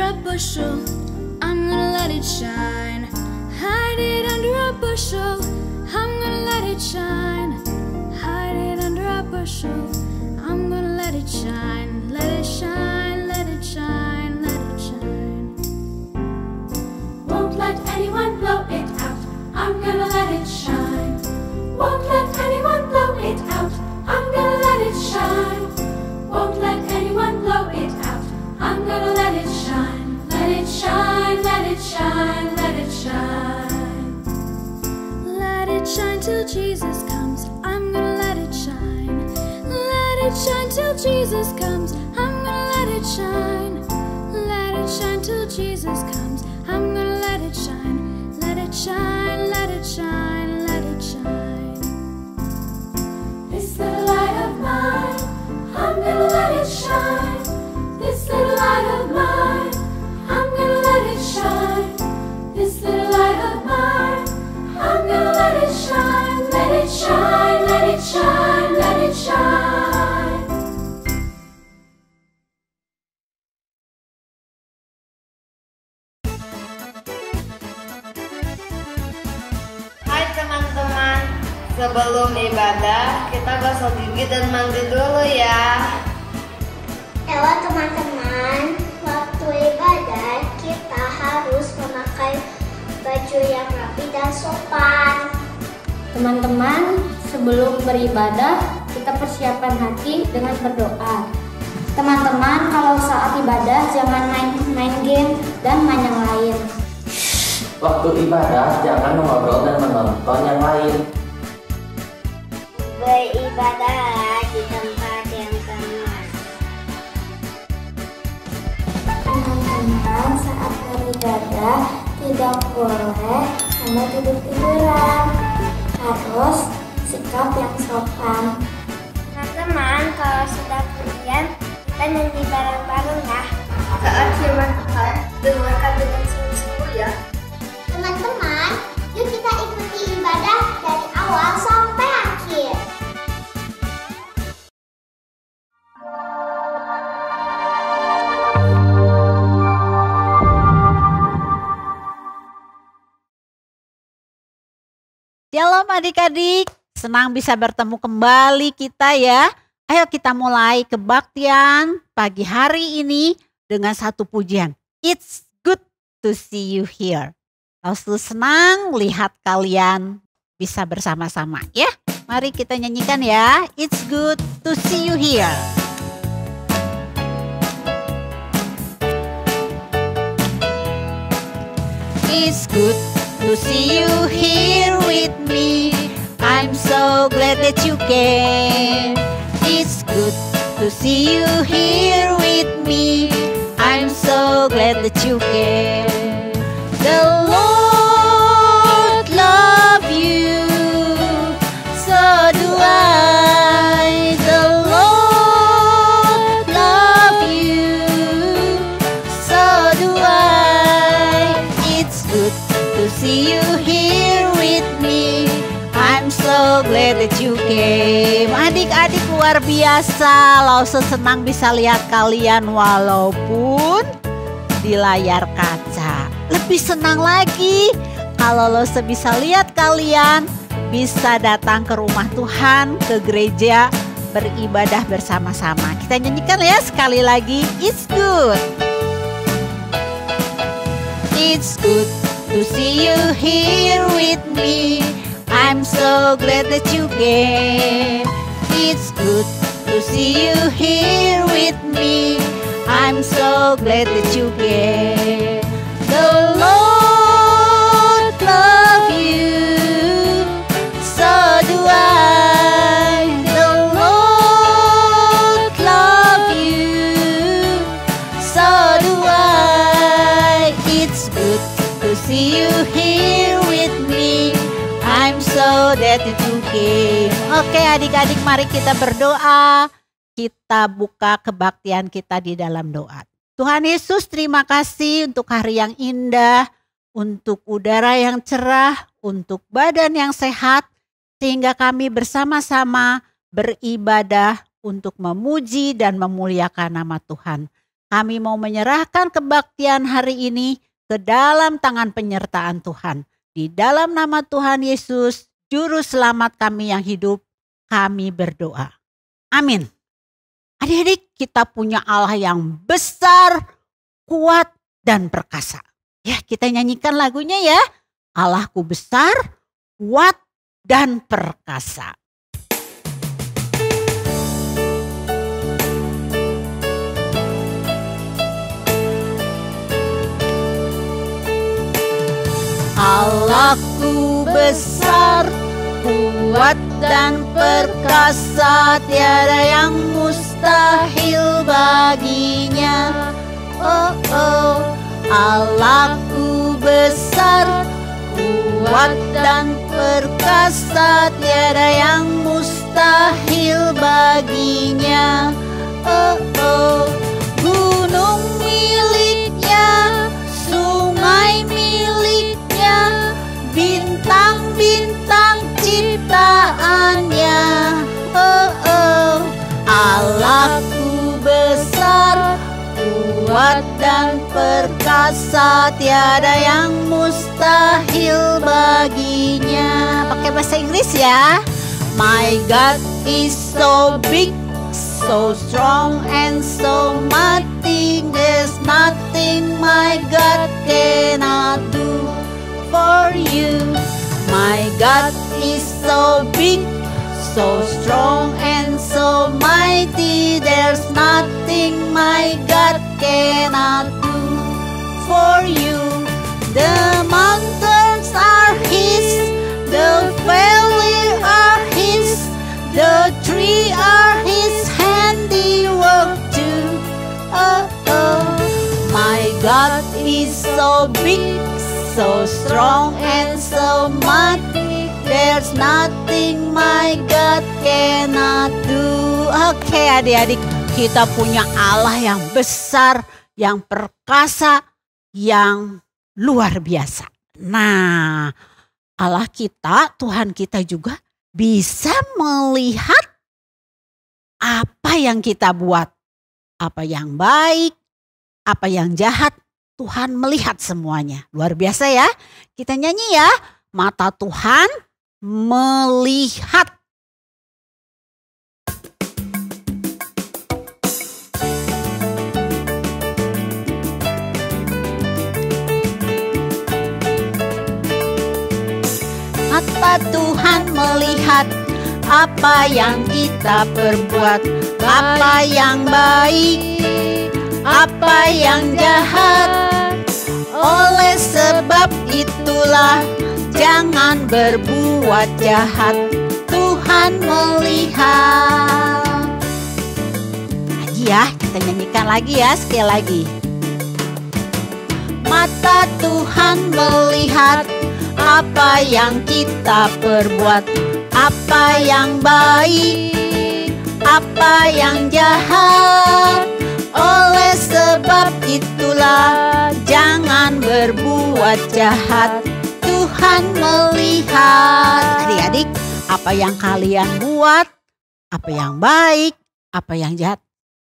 a bushel, I'm gonna let it shine. Hide it under a bushel, I'm gonna let it shine. Hide it under a bushel, I'm gonna let it shine. Let it shine, let it shine, let it shine. Won't let anyone blow it out, I'm gonna let it shine. Won't let anyone blow it out, I'm gonna let it shine. Won't let anyone blow it out, I'm gonna let it shine. Let it shine, let it shine, let it shine. Let it shine till Jesus comes, I'm gonna let it shine. Let it shine till Jesus comes, I'm gonna let it shine. Let it shine till Jesus comes, I'm gonna let it shine. Let it shine, let it shine, let it shine. This little light of mine, I'm gonna let it shine. This little light of mine, I'm gonna let it shine. This little light of mine, I'm gonna let it shine. Let it shine, let it shine, let it shine. Hai teman-teman, sebelum ibadah kita gosok gigi dan mandi dulu ya. Halo teman-teman, waktu ibadah kita harus memakai baju yang rapi dan sopan. Teman-teman, sebelum beribadah, kita persiapkan hati dengan berdoa. Teman-teman, kalau saat ibadah jangan main game dan main yang lain. Waktu ibadah jangan mengobrol dan menonton yang lain. Beribadah di tempat yang tenang. Teman-teman, saat beribadah tidak boleh hanya tidur-tiduran. Harus sikap yang sopan. Teman-teman, kalau sudah kemudian kita nyanyi bareng-bareng ya. Saat firman Tuhan, dengarkan dengan sungguh-sungguh ya. Teman-teman, yuk kita ikuti ibadah dari awal sampai akhir. Shalom adik-adik, senang bisa bertemu kembali kita ya. Ayo kita mulai kebaktian pagi hari ini dengan satu pujian. It's good to see you here. Lalu senang lihat kalian bisa bersama-sama ya. Mari kita nyanyikan ya. It's good to see you here. It's good to see you here with me. I'm so glad that you came. It's good to see you here with me. I'm so glad that you came. The Lord love you, so do I. The Lord love you, so do I. It's good to see you here with me. I'm so glad that you came. Adik-adik luar biasa, Lause senang bisa lihat kalian walaupun di layar kaca. Lebih senang lagi kalau Lause bisa lihat kalian bisa datang ke rumah Tuhan, ke gereja, beribadah bersama-sama. Kita nyanyikan ya sekali lagi. It's good. It's good to see you here with me. I'm so glad that you came. It's good to see you here with me. I'm so glad that you came. The Lord love you, so do I. The Lord love you, so do I. It's good to see you here with me. I'm so glad that you came. Oke adik-adik, mari kita berdoa. Kita buka kebaktian kita di dalam doa. Tuhan Yesus, terima kasih untuk hari yang indah, untuk udara yang cerah, untuk badan yang sehat, sehingga kami bersama-sama beribadah untuk memuji dan memuliakan nama Tuhan. kami mau menyerahkan kebaktian hari ini ke dalam tangan penyertaan Tuhan. Di dalam nama Tuhan Yesus, Juru Selamat kami yang hidup, kami berdoa. Amin. Adik-adik, kita punya Allah yang besar, kuat, dan perkasa. Ya, kita nyanyikan lagunya ya. Allahku besar, kuat, dan perkasa. Allahku besar, kuat dan perkasa, tiada yang mustahil baginya. Oh, oh, Allahku besar, kuat dan perkasa, tiada yang mustahil baginya. Oh, oh, gunung miliknya, sungai miliknya, bintang-bintang ciptaannya. Oh, oh, Allahku besar, kuat dan perkasa, tiada yang mustahil baginya. Pakai bahasa Inggris ya. My God is so big, so strong and so mighty, there's nothing my God cannot do for you. My God is so big, so strong and so mighty, there's nothing my God cannot do for you. The mountains are His, the valley are His, the tree are His handiwork too. Oh, oh, my God is so big, so strong and so mighty, there's nothing my God cannot do. Oke adik-adik, kita punya Allah yang besar, yang perkasa, yang luar biasa. Nah, Allah kita, Tuhan kita juga bisa melihat apa yang kita buat. Apa yang baik, apa yang jahat, Tuhan melihat semuanya. Luar biasa ya. Kita nyanyi ya. Mata Tuhan melihat. Mata Tuhan melihat apa yang kita perbuat, apa yang baik, apa yang jahat. Oleh sebab itulah jangan berbuat jahat, Tuhan melihat. Lagi ya, kita nyanyikan lagi ya, sekali lagi. Mata Tuhan melihat apa yang kita perbuat, apa yang baik, apa yang jahat. Oleh sebab itulah jangan berbuat jahat, Tuhan melihat. Adik-adik, apa yang kalian buat, apa yang baik, apa yang jahat,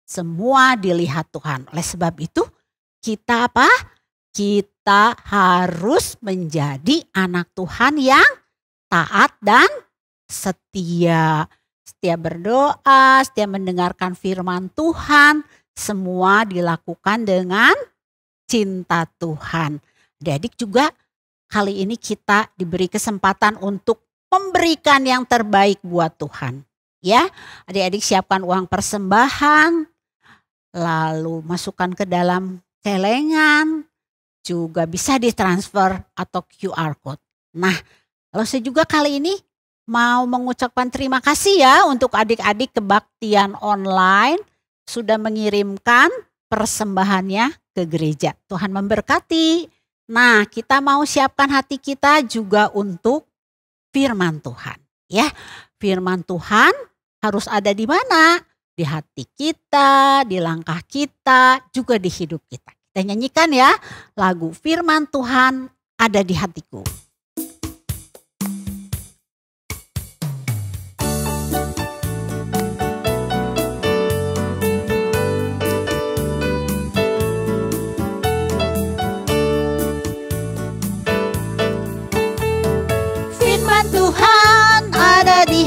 semua dilihat Tuhan. Oleh sebab itu kita apa? Kita harus menjadi anak Tuhan yang taat dan setia. Setia berdoa, setia mendengarkan firman Tuhan. Semua dilakukan dengan cinta Tuhan. Adik-adik juga kali ini kita diberi kesempatan untuk memberikan yang terbaik buat Tuhan. Ya, adik-adik siapkan uang persembahan, lalu masukkan ke dalam celengan, juga bisa ditransfer atau QR code. Nah, lalu saya juga kali ini mau mengucapkan terima kasih ya untuk adik-adik kebaktian online sudah mengirimkan persembahannya ke gereja. Tuhan memberkati. Nah, kita mau siapkan hati kita juga untuk firman Tuhan. Ya, firman Tuhan harus ada di mana? Di hati kita, di langkah kita, juga di hidup kita. Kita nyanyikan ya lagu firman Tuhan ada di hatiku.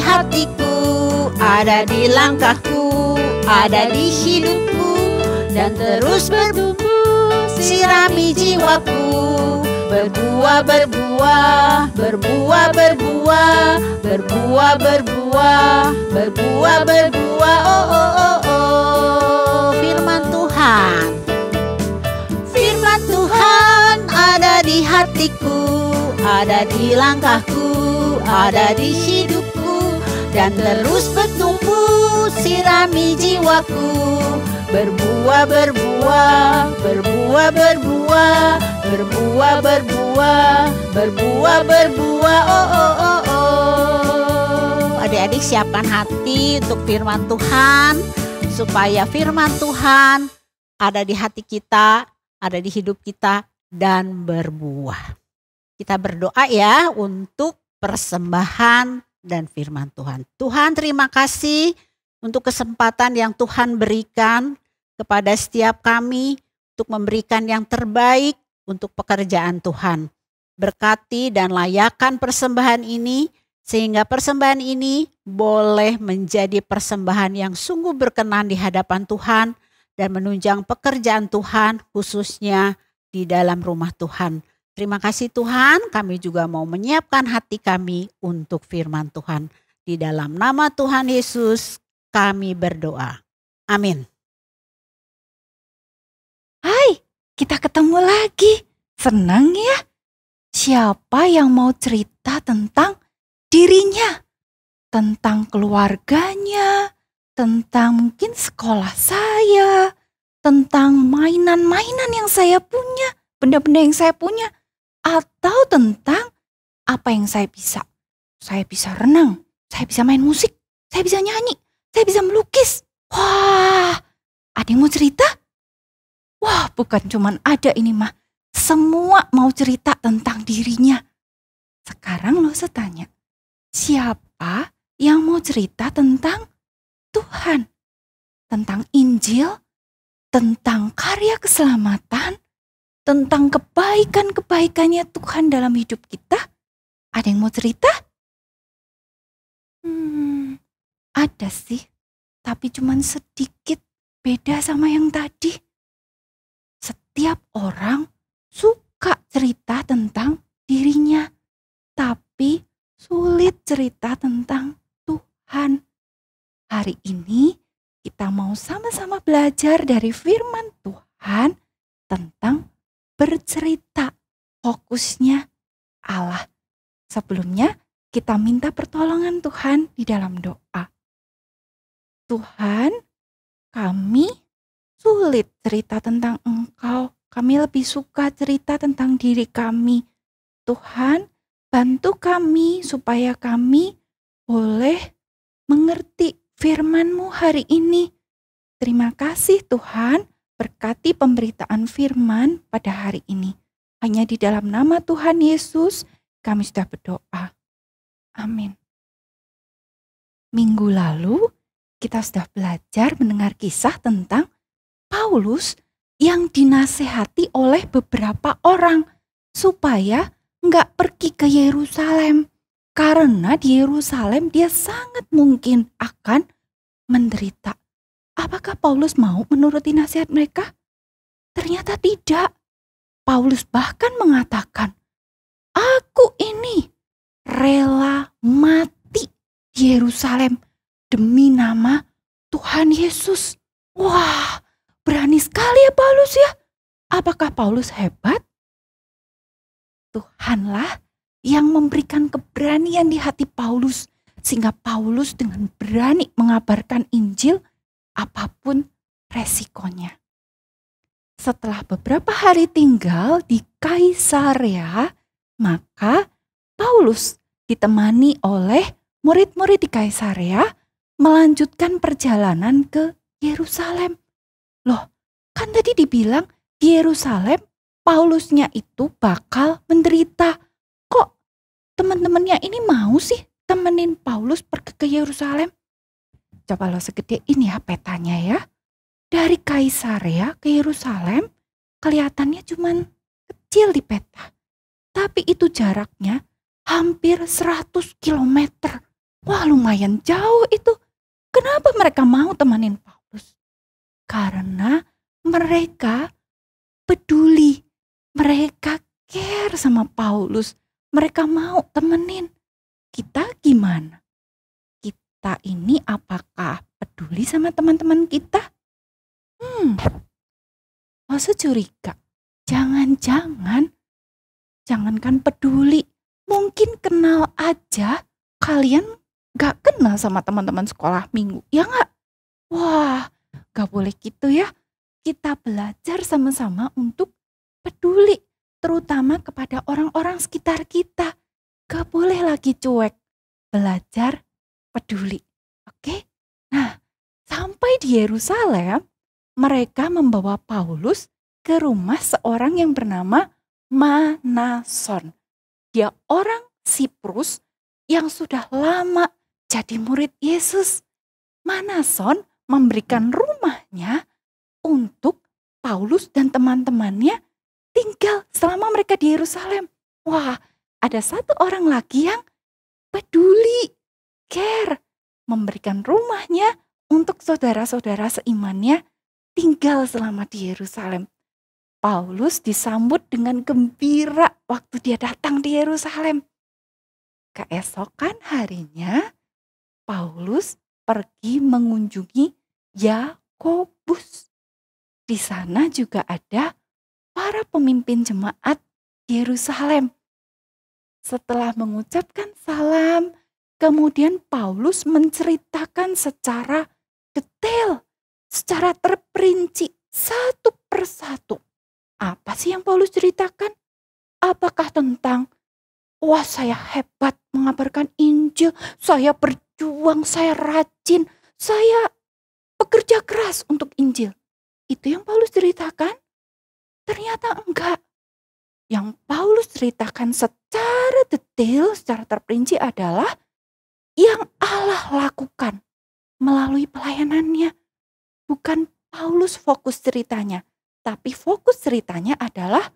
hatiku, ada di langkahku, ada di hidupku, dan terus bertumbuh, sirami jiwaku. Berbuah, berbuah, berbuah, berbuah, berbuah, berbuah, berbuah, berbuah. Oh, oh, oh, oh. Firman Tuhan, firman Tuhan ada di hatiku, ada di langkahku, ada di hidupku, dan terus bertumbuh, sirami jiwaku. Berbuah, berbuah, berbuah, berbuah, berbuah, berbuah, berbuah, berbuah. Oh, oh, oh, oh. Adik-adik siapkan hati untuk firman Tuhan, supaya firman Tuhan ada di hati kita, ada di hidup kita, dan berbuah. Kita berdoa ya untuk persembahan dan firman Tuhan. Tuhan, terima kasih untuk kesempatan yang Tuhan berikan kepada setiap kami untuk memberikan yang terbaik untuk pekerjaan Tuhan. Berkati dan layakan persembahan ini, sehingga persembahan ini boleh menjadi persembahan yang sungguh berkenan di hadapan Tuhan dan menunjang pekerjaan Tuhan, khususnya di dalam rumah Tuhan. Terima kasih Tuhan, kami juga mau menyiapkan hati kami untuk firman Tuhan. Di dalam nama Tuhan Yesus kami berdoa. Amin. Hai, kita ketemu lagi. Senang ya? Siapa yang mau cerita tentang dirinya? Tentang keluarganya, tentang mungkin sekolah saya, tentang mainan-mainan yang saya punya, benda-benda yang saya punya, atau tentang apa yang saya bisa. Saya bisa renang, saya bisa main musik, saya bisa nyanyi, saya bisa melukis. Wah, ada yang mau cerita? Wah, bukan cuman ada ini mah. Semua mau cerita tentang dirinya. Sekarang lo tanya, siapa yang mau cerita tentang Tuhan? Tentang Injil? Tentang karya keselamatan? Tentang kebaikan-kebaikannya Tuhan dalam hidup kita? Ada yang mau cerita? Ada sih, tapi cuman sedikit beda sama yang tadi. Setiap orang suka cerita tentang dirinya, tapi sulit cerita tentang Tuhan. Hari ini kita mau sama-sama belajar dari firman Tuhan tentang bercerita, fokusnya Allah. Sebelumnya kita minta pertolongan Tuhan di dalam doa. Tuhan, kami sulit cerita tentang Engkau. Kami lebih suka cerita tentang diri kami. Tuhan, bantu kami supaya kami boleh mengerti firman-Mu hari ini. Terima kasih Tuhan, berkati pemberitaan firman pada hari ini. Hanya di dalam nama Tuhan Yesus kami sudah berdoa. Amin. Minggu lalu kita sudah belajar mendengar kisah tentang Paulus yang dinasehati oleh beberapa orang supaya nggak pergi ke Yerusalem. Karena di Yerusalem dia sangat mungkin akan menderita. Apakah Paulus mau menuruti nasihat mereka? Ternyata tidak. Paulus bahkan mengatakan, aku ini rela mati di Yerusalem demi nama Tuhan Yesus. Wah, berani sekali ya Paulus ya. Apakah Paulus hebat? Tuhanlah yang memberikan keberanian di hati Paulus, sehingga Paulus dengan berani mengabarkan Injil apapun resikonya. Setelah beberapa hari tinggal di Kaisarea, maka Paulus ditemani oleh murid-murid di Kaisarea melanjutkan perjalanan ke Yerusalem. Loh, kan tadi dibilang di Yerusalem Paulusnya itu bakal menderita. Kok teman-temannya ini mau sih temenin Paulus pergi ke Yerusalem? Coba lo segede ini ya petanya ya. Dari Kaisarea ke Yerusalem kelihatannya cuman kecil di peta. Tapi itu jaraknya hampir 100 km. Wah, lumayan jauh itu. Kenapa mereka mau temenin Paulus? Karena mereka peduli. Mereka care sama Paulus. Mereka mau temenin. Kita gimana? Kita ini apakah peduli sama teman-teman kita? Masa curiga? Jangankan peduli, mungkin kenal aja kalian gak kenal sama teman-teman sekolah minggu, ya gak? Wah, gak boleh gitu ya. Kita belajar sama-sama untuk peduli, terutama kepada orang-orang sekitar kita. Gak boleh lagi cuek, belajar peduli. Oke? Nah, sampai di Yerusalem, mereka membawa Paulus ke rumah seorang yang bernama Manason. Dia orang Siprus yang sudah lama jadi murid Yesus. Manason memberikan rumahnya untuk Paulus dan teman-temannya tinggal selama mereka di Yerusalem. Wah, ada satu orang lagi yang peduli, care, memberikan rumahnya untuk saudara-saudara seimannya tinggal selama di Yerusalem. Paulus disambut dengan gembira waktu dia datang di Yerusalem. Keesokan harinya, Paulus pergi mengunjungi Yakobus. Di sana juga ada para pemimpin jemaat Yerusalem. Setelah mengucapkan salam, kemudian Paulus menceritakan secara detail, secara terperinci, satu persatu. Apa sih yang Paulus ceritakan? Apakah tentang, wah saya hebat mengabarkan Injil, saya berjuang, saya rajin, saya bekerja keras untuk Injil. Itu yang Paulus ceritakan? Ternyata enggak. Yang Paulus ceritakan secara detail, secara terperinci adalah yang Allah lakukan melalui pelayanannya. Bukan Paulus fokus ceritanya, tapi fokus ceritanya adalah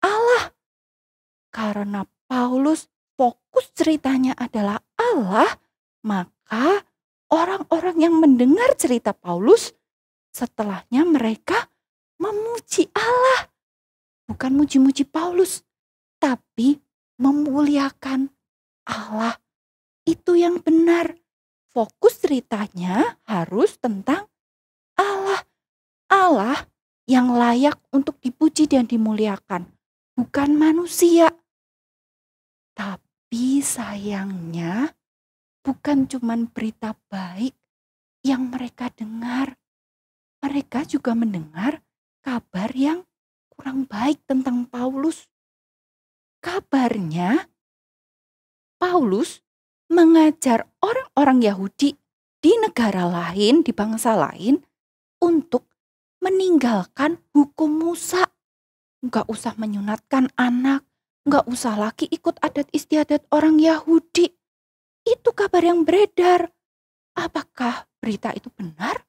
Allah. Karena Paulus fokus ceritanya adalah Allah, maka orang-orang yang mendengar cerita Paulus, setelahnya mereka memuji Allah. Bukan muji-muji Paulus, tapi memuliakan Allah. Itu yang benar. Fokus ceritanya harus tentang Allah. Allah yang layak untuk dipuji dan dimuliakan, bukan manusia. Tapi sayangnya bukan cuman berita baik yang mereka dengar. Mereka juga mendengar kabar yang kurang baik tentang Paulus. Kabarnya Paulus mengajar orang-orang Yahudi di negara lain, di bangsa lain, untuk meninggalkan hukum Musa. Nggak usah menyunatkan anak, nggak usah lagi ikut adat istiadat orang Yahudi. Itu kabar yang beredar. Apakah berita itu benar?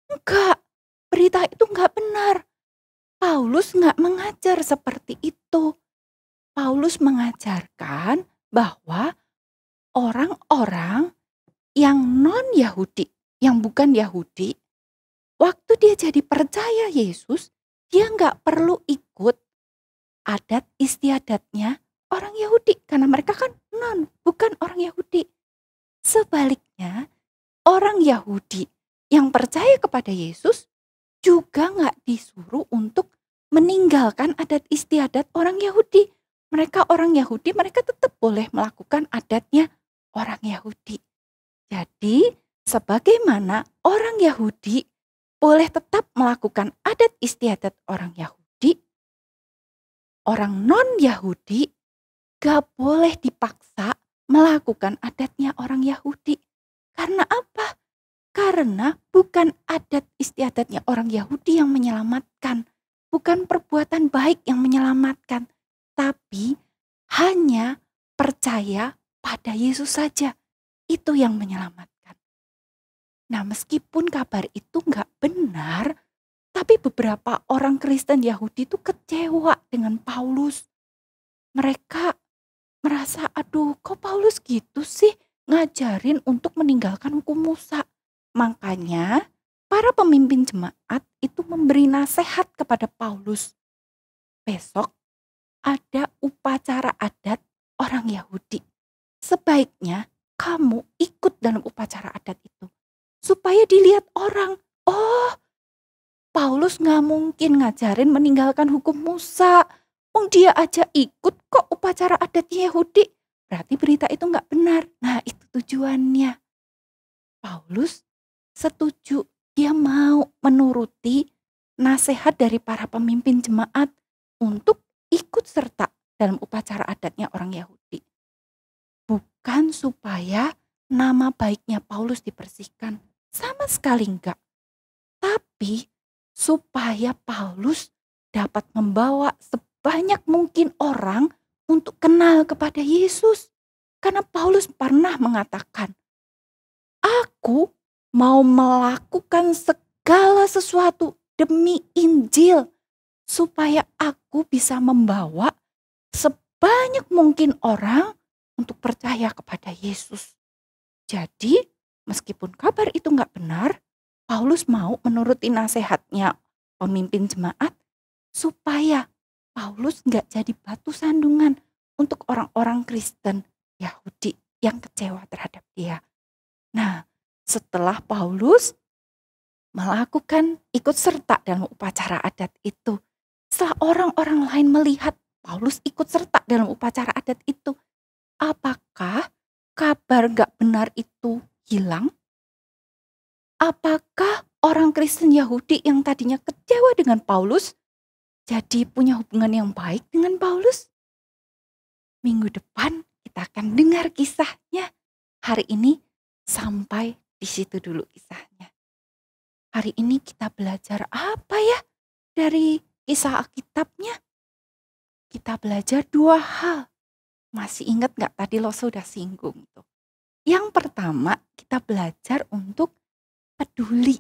Enggak, berita itu enggak benar. Paulus enggak mengajar seperti itu. Paulus mengajarkan bahwa orang-orang yang non-Yahudi, yang bukan Yahudi, waktu dia jadi percaya Yesus, dia enggak perlu ikut adat istiadatnya orang Yahudi. Karena mereka kan bukan orang Yahudi. Sebaliknya, orang Yahudi yang percaya kepada Yesus juga enggak disuruh untuk meninggalkan adat istiadat orang Yahudi. Mereka orang Yahudi, mereka tetap boleh melakukan adatnya orang Yahudi. Jadi, sebagaimana orang Yahudi boleh tetap melakukan adat istiadat orang Yahudi, orang non-Yahudi gak boleh dipaksa melakukan adatnya orang Yahudi. Karena apa? Karena bukan adat istiadatnya orang Yahudi yang menyelamatkan, bukan perbuatan baik yang menyelamatkan, tapi hanya percaya pada Yesus saja. Itu yang menyelamatkan. Nah, meskipun kabar itu nggak benar, tapi beberapa orang Kristen Yahudi itu kecewa dengan Paulus. Mereka merasa, aduh kok Paulus gitu sih? ngajarin untuk meninggalkan hukum Musa. Makanya para pemimpin jemaat itu memberi nasihat kepada Paulus. Besok ada upacara adat orang Yahudi. Sebaiknya kamu ikut dalam upacara adat itu. Supaya dilihat orang, oh Paulus gak mungkin ngajarin meninggalkan hukum Musa. Dia aja ikut kok upacara adatnya Yahudi. Berarti berita itu gak benar. Nah itu tujuannya. Paulus setuju, dia mau menuruti nasihat dari para pemimpin jemaat untuk ikut serta dalam upacara adatnya orang Yahudi. Bukan supaya nama baiknya Paulus dibersihkan, sama sekali enggak. Tapi supaya Paulus dapat membawa sebanyak mungkin orang untuk kenal kepada Yesus. Karena Paulus pernah mengatakan, aku mau melakukan segala sesuatu demi Injil, supaya aku bisa membawa sebanyak mungkin orang untuk percaya kepada Yesus. Jadi, meskipun kabar itu nggak benar, Paulus mau menuruti nasihatnya pemimpin jemaat supaya Paulus nggak jadi batu sandungan untuk orang-orang Kristen Yahudi yang kecewa terhadap dia. Nah, setelah Paulus melakukan ikut serta dalam upacara adat itu, setelah orang-orang lain melihat Paulus ikut serta dalam upacara adat itu, apakah kabar gak benar itu hilang? Apakah orang Kristen Yahudi yang tadinya kecewa dengan Paulus jadi punya hubungan yang baik dengan Paulus? Minggu depan kita akan dengar kisahnya. Hari ini sampai di situ dulu kisahnya. Hari ini kita belajar apa ya dari kisah Alkitabnya? Kita belajar 2 hal. Masih ingat gak tadi lo sudah singgung tuh. Yang pertama kita belajar untuk peduli.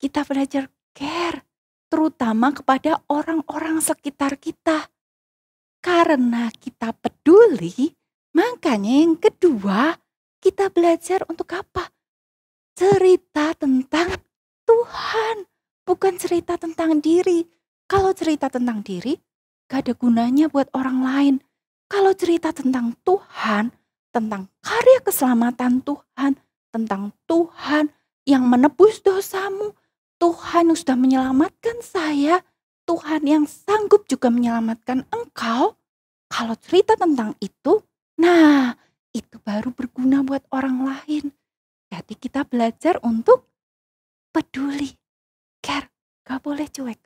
Kita belajar care, terutama kepada orang-orang sekitar kita. Karena kita peduli, makanya yang kedua kita belajar untuk apa? Cerita tentang Tuhan, bukan cerita tentang diri. Kalau cerita tentang diri, gak ada gunanya buat orang lain. Kalau cerita tentang Tuhan, tentang karya keselamatan Tuhan, tentang Tuhan yang menebus dosamu, Tuhan yang sudah menyelamatkan saya, Tuhan yang sanggup juga menyelamatkan engkau. Kalau cerita tentang itu, nah itu baru berguna buat orang lain. Jadi kita belajar untuk peduli, care, gak boleh cuek.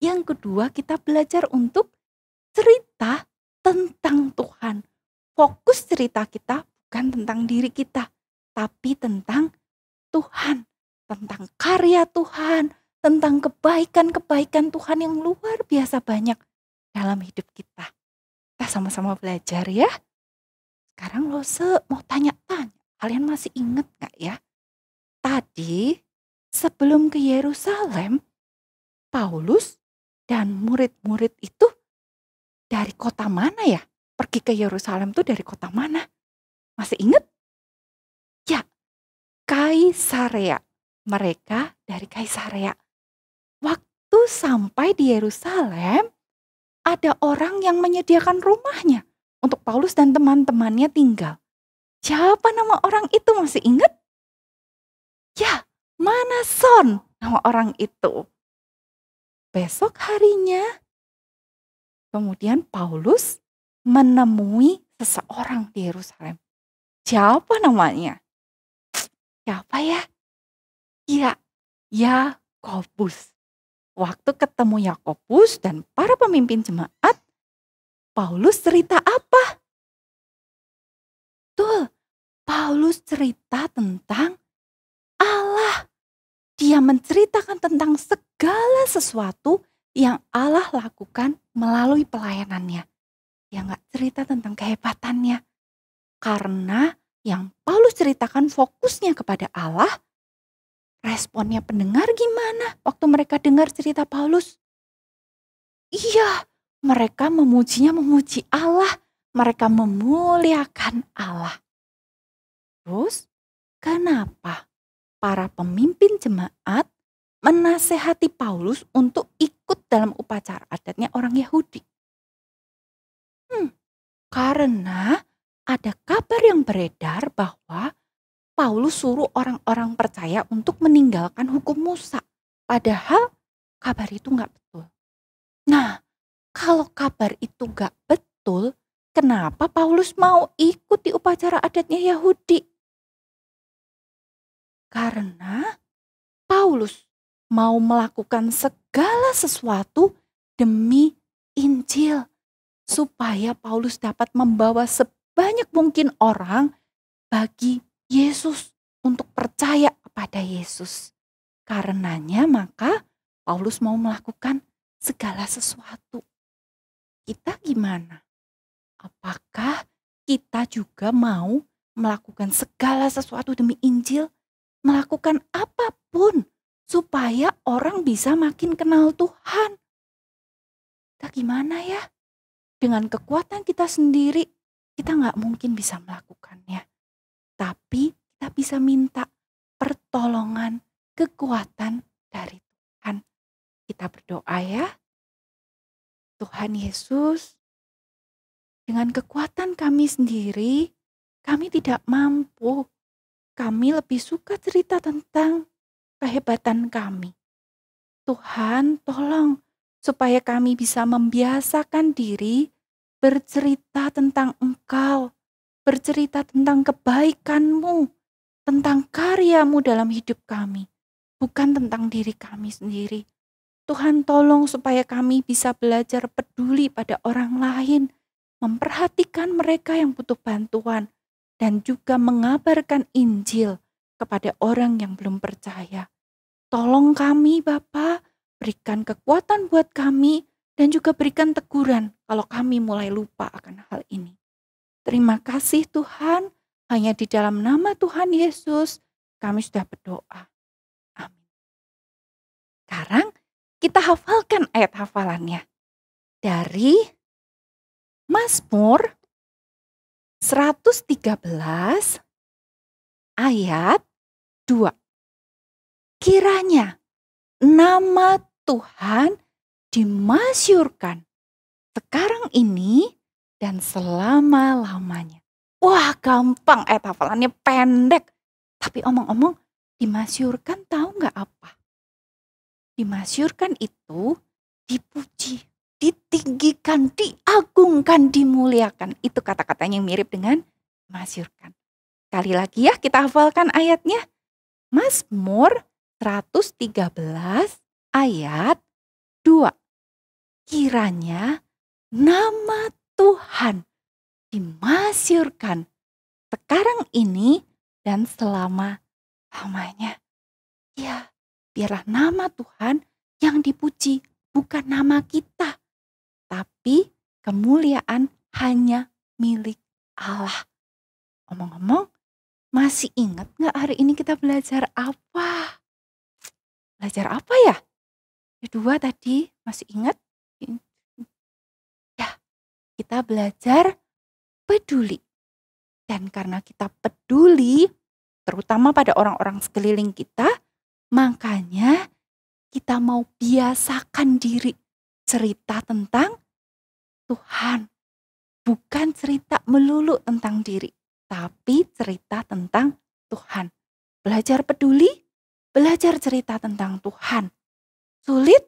Yang kedua kita belajar untuk cerita tentang Tuhan. Fokus cerita kita bukan tentang diri kita, tapi tentang Tuhan, tentang karya Tuhan, tentang kebaikan-kebaikan Tuhan yang luar biasa banyak dalam hidup kita. Kita sama-sama belajar ya. Sekarang lo mau tanya-tanya, kalian masih ingat gak ya? Tadi sebelum ke Yerusalem, Paulus dan murid-murid itu dari kota mana ya? Pergi ke Yerusalem tuh dari kota mana? Masih ingat? Ya, Kaisarea. Mereka dari Kaisarea. Waktu sampai di Yerusalem, ada orang yang menyediakan rumahnya untuk Paulus dan teman-temannya tinggal. Siapa nama orang itu, masih ingat? Ya, Manason nama orang itu. Besok harinya, kemudian Paulus menemui seseorang di Yerusalem. Siapa namanya? Siapa ya? Ya, Yakobus. Waktu ketemu Yakobus dan para pemimpin jemaat, Paulus cerita apa? Betul, Paulus cerita tentang Allah. Dia menceritakan tentang segala sesuatu yang Allah lakukan melalui pelayanannya. Dia gak cerita tentang kehebatannya. Karena yang Paulus ceritakan fokusnya kepada Allah. Responnya pendengar gimana waktu mereka dengar cerita Paulus? Iya, mereka memuji Allah. Mereka memuliakan Allah. Terus, kenapa para pemimpin jemaat menasehati Paulus untuk ikut dalam upacara adatnya orang Yahudi? Karena ada kabar yang beredar bahwa Paulus suruh orang-orang percaya untuk meninggalkan hukum Musa. Padahal kabar itu nggak betul. Nah, kalau kabar itu nggak betul, kenapa Paulus mau ikut di upacara adatnya Yahudi? Karena Paulus mau melakukan segala sesuatu demi Injil, supaya Paulus dapat membawa sebanyak mungkin orang bagi Yesus untuk percaya kepada Yesus. Karenanya maka Paulus mau melakukan segala sesuatu. Kita gimana? Apakah kita juga mau melakukan segala sesuatu demi Injil? Melakukan apapun supaya orang bisa makin kenal Tuhan? Kita gimana ya? Dengan kekuatan kita sendiri, kita nggak mungkin bisa melakukannya. Tapi kita bisa minta pertolongan, kekuatan dari Tuhan. Kita berdoa ya. Tuhan Yesus, dengan kekuatan kami sendiri, kami tidak mampu. Kami lebih suka cerita tentang kehebatan kami. Tuhan, tolong supaya kami bisa membiasakan diri bercerita tentang Engkau, bercerita tentang kebaikan-Mu, tentang karya-Mu dalam hidup kami, bukan tentang diri kami sendiri. Tuhan, tolong supaya kami bisa belajar peduli pada orang lain, memperhatikan mereka yang butuh bantuan, dan juga mengabarkan Injil kepada orang yang belum percaya. Tolong kami, Bapa, berikan kekuatan buat kami, dan juga berikan teguran kalau kami mulai lupa akan hal ini. Terima kasih Tuhan, hanya di dalam nama Tuhan Yesus kami sudah berdoa. Amin. Sekarang kita hafalkan ayat hafalannya. Dari Mazmur 113 ayat 2. Kiranya nama Tuhan dimasyurkan sekarang ini dan selama-lamanya. Wah, gampang, ayat hafalannya pendek. Tapi omong-omong, dimasyurkan tahu nggak apa? Dimasyurkan itu dipuji, ditinggikan, diagungkan, dimuliakan. Itu kata-katanya yang mirip dengan masyurkan. Sekali lagi ya, kita hafalkan ayatnya. Mazmur 113 ayat 2. Kiranya nama Tuhan dimasyurkan sekarang ini dan selama-lamanya. Ya, biarlah nama Tuhan yang dipuji, bukan nama kita. Tapi kemuliaan hanya milik Allah. Omong-omong, masih ingat gak hari ini kita belajar apa? Belajar apa ya? Kedua tadi, masih ingat? Ya, kita belajar peduli. Dan karena kita peduli, terutama pada orang-orang sekeliling kita, makanya kita mau biasakan diri cerita tentang Tuhan. Bukan cerita melulu tentang diri, tapi cerita tentang Tuhan. Belajar peduli, belajar cerita tentang Tuhan. Sulit?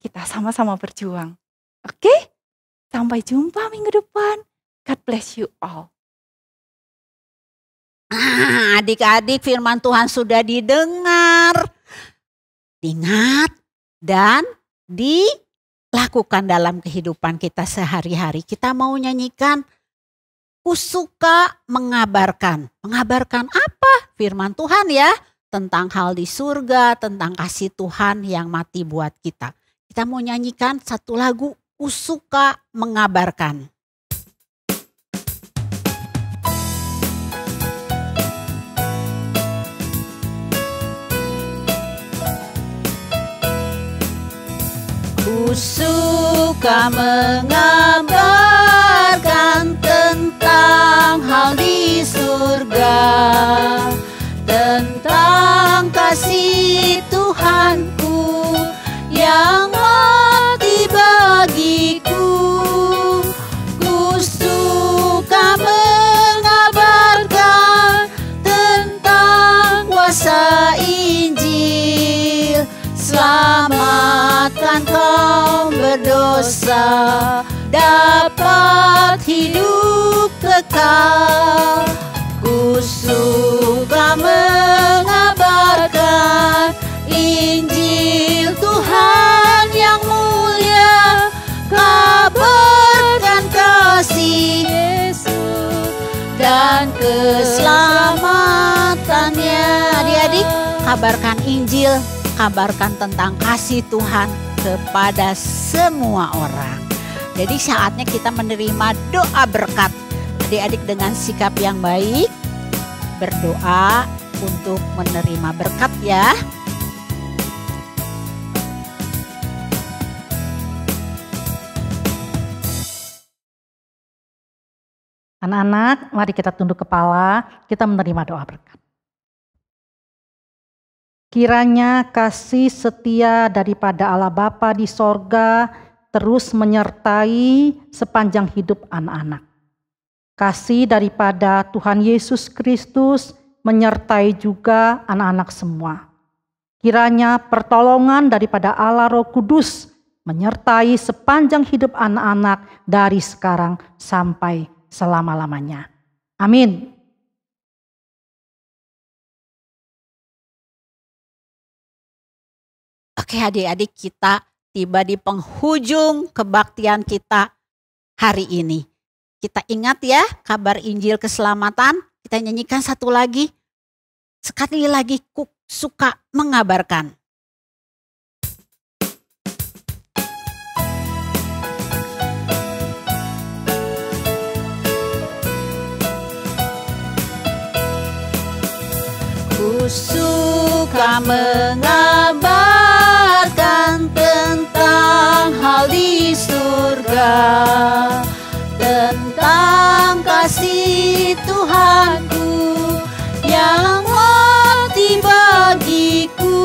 Kita sama-sama berjuang. Oke? Sampai jumpa minggu depan. God bless you all. Adik-adik, firman Tuhan sudah didengar, diingat, dan dilakukan dalam kehidupan kita sehari-hari. Kita mau nyanyikan Ku Suka Mengabarkan. Mengabarkan apa? Firman Tuhan ya. Tentang hal di surga, tentang kasih Tuhan yang mati buat kita. Kita mau nyanyikan satu lagu, Ku Suka Mengabarkan. Ku suka mengabarkan tentang hal di surga, tentang kasih Tuhanku yang mati bagiku. Ku suka mengabarkan tentang kuasa Injil. Selamatkan kaum berdosa, dapat hidup kekal. Ku suka mengabarkan Injil Tuhan yang mulia, kabarkan kasih Yesus dan keselamatannya. Adik-adik, kabarkan Injil, kabarkan tentang kasih Tuhan kepada semua orang. Jadi saatnya kita menerima doa berkat. Adik-adik dengan sikap yang baik berdoa untuk menerima berkat ya. Anak-anak, mari kita tunduk kepala, kita menerima doa berkat. Kiranya kasih setia daripada Allah Bapa di sorga terus menyertai sepanjang hidup anak-anak. Kasih daripada Tuhan Yesus Kristus menyertai juga anak-anak semua. Kiranya pertolongan daripada Allah Roh Kudus menyertai sepanjang hidup anak-anak dari sekarang sampai selama-lamanya. Amin. Oke adik-adik, kita tiba di penghujung kebaktian kita hari ini. Kita ingat ya kabar Injil keselamatan, kita nyanyikan satu lagi. Sekali lagi ku suka mengabarkan. Ku suka mengabarkan tentang hal di surga, tentang kasih Tuhanku yang mati bagiku.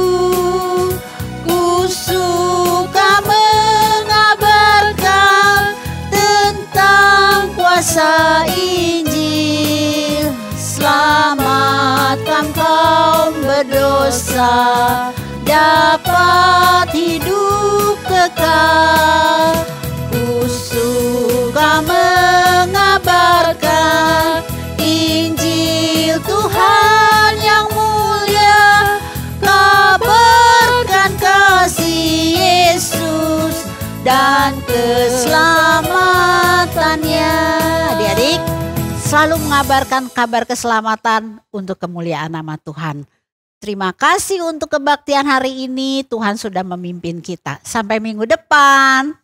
Ku suka mengabarkan tentang kuasa Injil. Selamatkan kaum berdosa, dapat hidup kekal. Ku suka mengabarkan Injil Tuhan yang mulia, kabarkan kasih Yesus dan keselamatannya. Adik-adik, selalu mengabarkan kabar keselamatan untuk kemuliaan nama Tuhan. Terima kasih untuk kebaktian hari ini. Tuhan sudah memimpin kita. Sampai minggu depan.